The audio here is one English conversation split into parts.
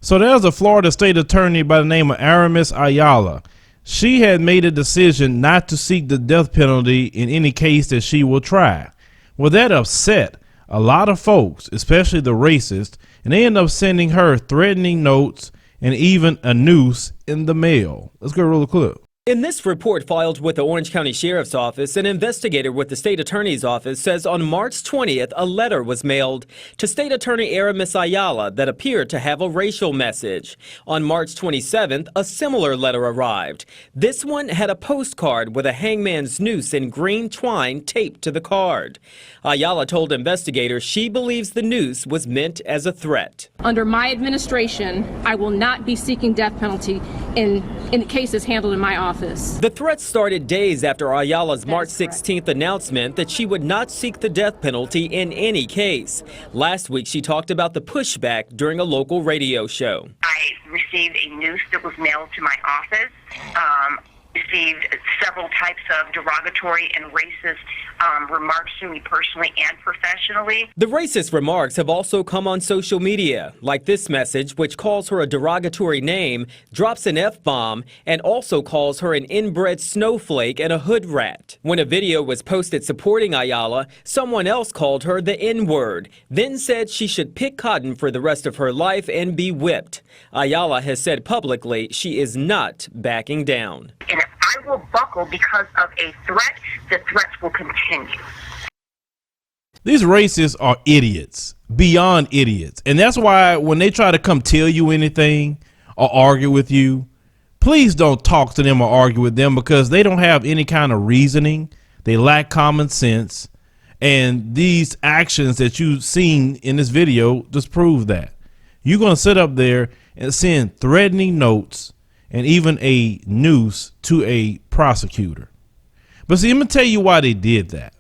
So there's a Florida state attorney by the name of Aramis Ayala. She had made a decision not to seek the death penalty in any case that she will try. Well, that upset a lot of folks, especially the racists, and they end up sending her threatening notes and even a noose in the mail. Let's go roll the clip. In this report filed with the Orange County Sheriff's Office, an investigator with the State Attorney's Office says on March 20th, a letter was mailed to State Attorney Aramis Ayala that appeared to have a racial message. On March 27th, a similar letter arrived. This one had a postcard with a hangman's noose in green twine taped to the card. Ayala told investigators she believes the noose was meant as a threat. Under my administration, I will not be seeking death penalty in cases handled in my office. The threat started days after Ayala's March 16th announcement that she would not seek the death penalty in any case. Last week, she talked about the pushback during a local radio show. I received a noose that was mailed to my office. Received several types of derogatory and racist remarks to me personally and professionally. The racist remarks have also come on social media, like this message, which calls her a derogatory name, drops an F-bomb, and also calls her an inbred snowflake and a hood rat. When a video was posted supporting Ayala, someone else called her the N-word, then said she should pick cotton for the rest of her life and be whipped. Ayala has said publicly she is not backing down. And if I will buckle because of a threat, the threats will continue. These racists are idiots, beyond idiots. And that's why when they try to come tell you anything or argue with you, please don't talk to them or argue with them, because they don't have any kind of reasoning. They lack common sense. And these actions that you've seen in this video just prove that. You're going to sit up there and send threatening notes and even a noose to a prosecutor. But see, let me tell you why they did that.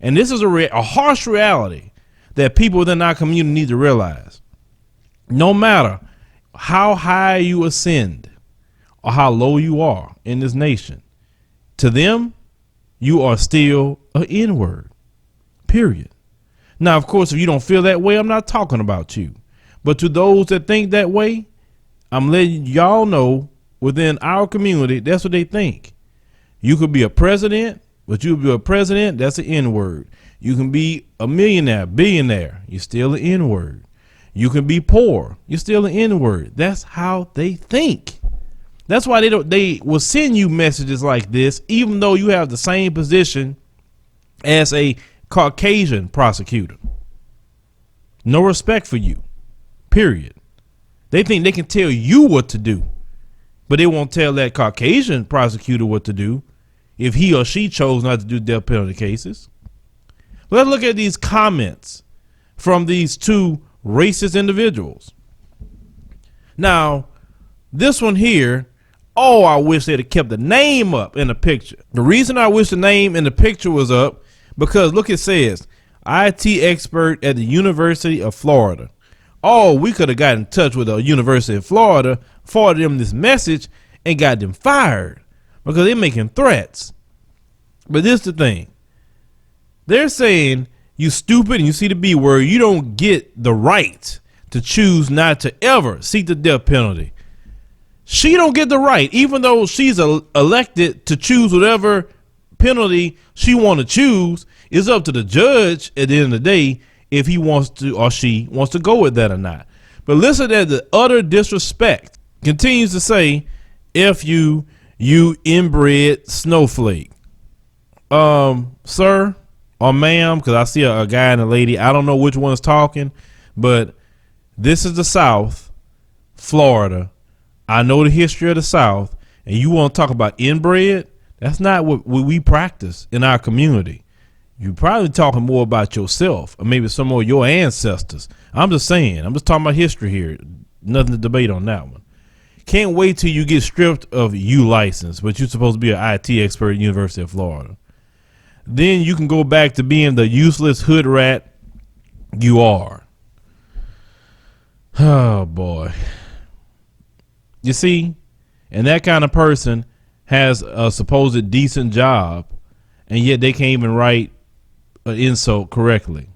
And this is a harsh reality that people within our community need to realize. No matter how high you ascend or how low you are in this nation, to them, you are still an N-word, period. Now, of course, if you don't feel that way, I'm not talking about you. But to those that think that way, I'm letting y'all know within our community, that's what they think. You could be a president, but you'll be a president, that's an N-word. You can be a millionaire, billionaire, you're still an N-word. You can be poor, you're still an N-word. That's how they think. That's why they will send you messages like this, even though you have the same position as a Caucasian prosecutor. No respect for you, period. They think they can tell you what to do, but they won't tell that Caucasian prosecutor what to do if he or she chose not to do death penalty cases. Let's look at these comments from these two racist individuals. Now, this one here, oh, I wish they'd have kept the name up in the picture. The reason I wish the name in the picture was up, because look, it says, IT expert at the University of Florida. Oh, we could have got in touch with the University of Florida, forwarded them this message, and got them fired because they're making threats. But this is the thing. They're saying, you stupid, and you see the B word, you don't get the right to choose not to ever seek the death penalty. She don't get the right, even though she's elected to choose whatever penalty she want to choose. It's up to the judge at the end of the day if he wants to or she wants to go with that or not. But listen to the utter disrespect. Continues to say, F you inbred snowflake. Sir or ma'am, because I see a guy and a lady. I don't know which one's talking, but this is the South, Florida. I know the history of the South, and you want to talk about inbred? That's not what we practice in our community. You're probably talking more about yourself or maybe some of your ancestors. I'm just saying. I'm just talking about history here. Nothing to debate on that one. Can't wait till you get stripped of U license, but you're supposed to be an IT expert at University of Florida. Then you can go back to being the useless hood rat you are. Oh, boy. You see, and that kind of person has a supposed decent job, and yet they can't even write an insult correctly.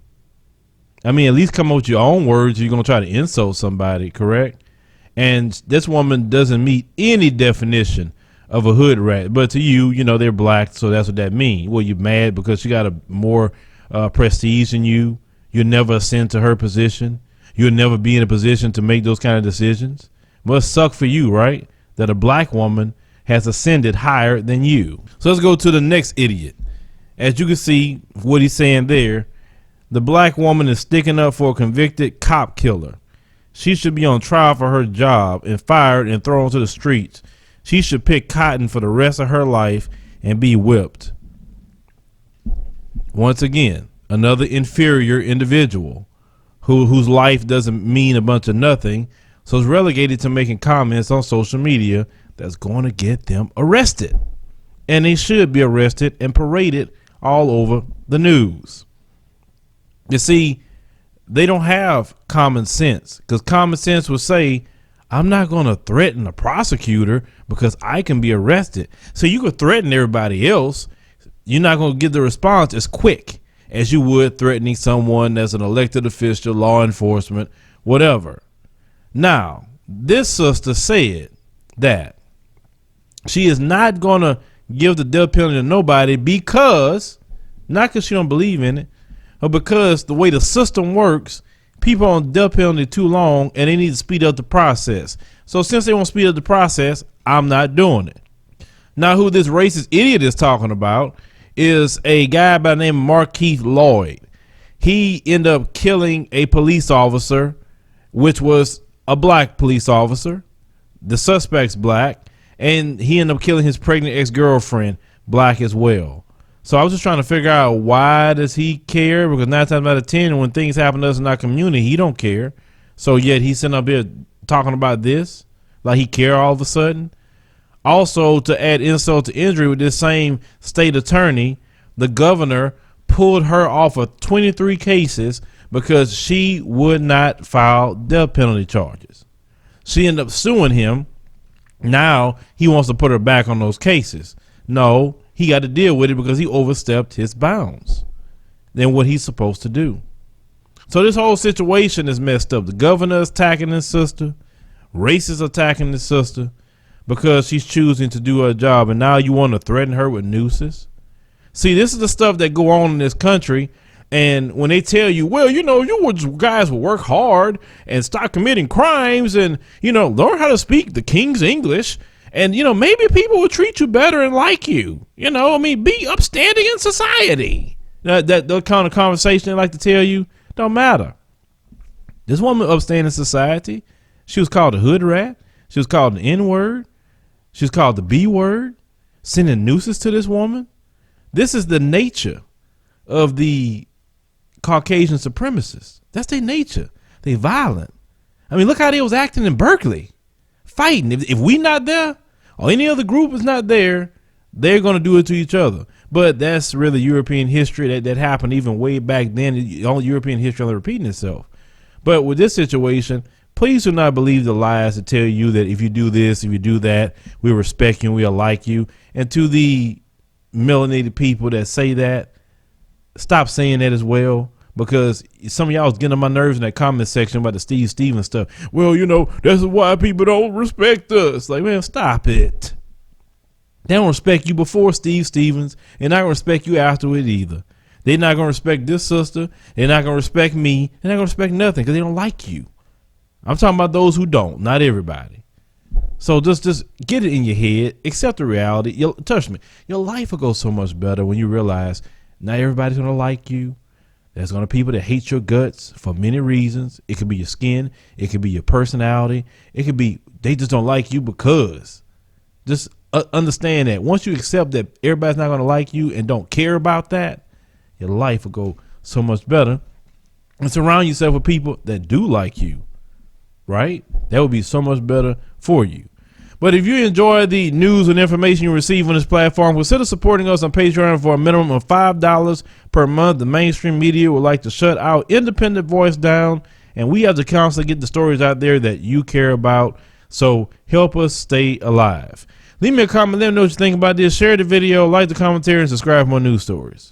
I mean, at least come up with your own words. You're going to try to insult somebody, correct? And this woman doesn't meet any definition of a hood rat. But to you, you know, they're black, so that's what that means. Well, you're mad because she got a more prestige than you. You'll never ascend to her position. You'll never be in a position to make those kind of decisions. Must suck for you, right? That a black woman has ascended higher than you. So let's go to the next idiot. As you can see what he's saying there, the black woman is sticking up for a convicted cop killer. She should be on trial for her job and fired and thrown to the streets. She should pick cotton for the rest of her life and be whipped. Once again, another inferior individual whose life doesn't mean a bunch of nothing, so is relegated to making comments on social media that's going to get them arrested. And they should be arrested and paraded all over the news. You see, they don't have common sense, because common sense would say, I'm not going to threaten a prosecutor because I can be arrested. So you could threaten everybody else. You're not going to get the response as quick as you would threatening someone that's an elected official, law enforcement, whatever. Now, this sister said that she is not going to give the death penalty to nobody because, not because she don't believe in it, but because the way the system works, people on death penalty too long and they need to speed up the process. So since they won't speed up the process, I'm not doing it. Now, who this racist idiot is talking about is a guy by the name of Markeith Lloyd. He ended up killing a police officer, which was a black police officer. The suspect's black, and he ended up killing his pregnant ex-girlfriend, black as well. So I was just trying to figure out, why does he care? Because 9 times out of 10, when things happen to us in our community, he don't care. So yet he's sitting up here talking about this like he care all of a sudden. Also, to add insult to injury, with this same state attorney, the governor pulled her off of 23 cases because she would not file death penalty charges. She ended up suing him. Now he wants to put her back on those cases. No, he got to deal with it because he overstepped his bounds than what he's supposed to do. So this whole situation is messed up. The governor is attacking his sister. Racists attacking his sister because she's choosing to do her job. And now you want to threaten her with nooses. See, this is the stuff that go on in this country. And when they tell you, well, you know, guys will work hard and stop committing crimes and, you know, learn how to speak the King's English. And, you know, maybe people will treat you better and like you. You know, I mean, be upstanding in society. That kind of conversation they like to tell you don't matter. This woman upstanding in society. She was called a hood rat. She was called an N-word. She was called the B-word. Sending nooses to this woman. This is the nature of the Caucasian supremacists. That's their nature. They violent. I mean, look how they was acting in Berkeley, fighting. If we not there or any other group is not there, they're going to do it to each other. But that's really European history that happened even way back then. All European history only repeating itself. But with this situation, please do not believe the lies that tell you that if you do this, if you do that, we respect you and we'll like you. And to the melanated people that say that, stop saying that as well, because some of y'all was getting on my nerves in that comment section about the Steve Stevens stuff. Well, you know, that's why people don't respect us. Like, man, stop it. They don't respect you before Steve Stevens, and not gonna respect you afterward either. They're not gonna respect this sister. They're not gonna respect me. They're not gonna respect nothing because they don't like you. I'm talking about those who don't, not everybody. So just get it in your head, accept the reality. Trust me, your life will go so much better when you realize not everybody's gonna like you. There's gonna be people that hate your guts for many reasons. It could be your skin, it could be your personality, it could be they just don't like you because. Just understand that once you accept that everybody's not gonna like you and don't care about that, your life will go so much better. And surround yourself with people that do like you, right? That would be so much better for you. But if you enjoy the news and information you receive on this platform, consider supporting us on Patreon for a minimum of $5 per month. The mainstream media would like to shut our independent voice down, and we have to constantly get the stories out there that you care about. So help us stay alive. Leave me a comment. Let me know what you think about this. Share the video, like the commentary, and subscribe for more news stories.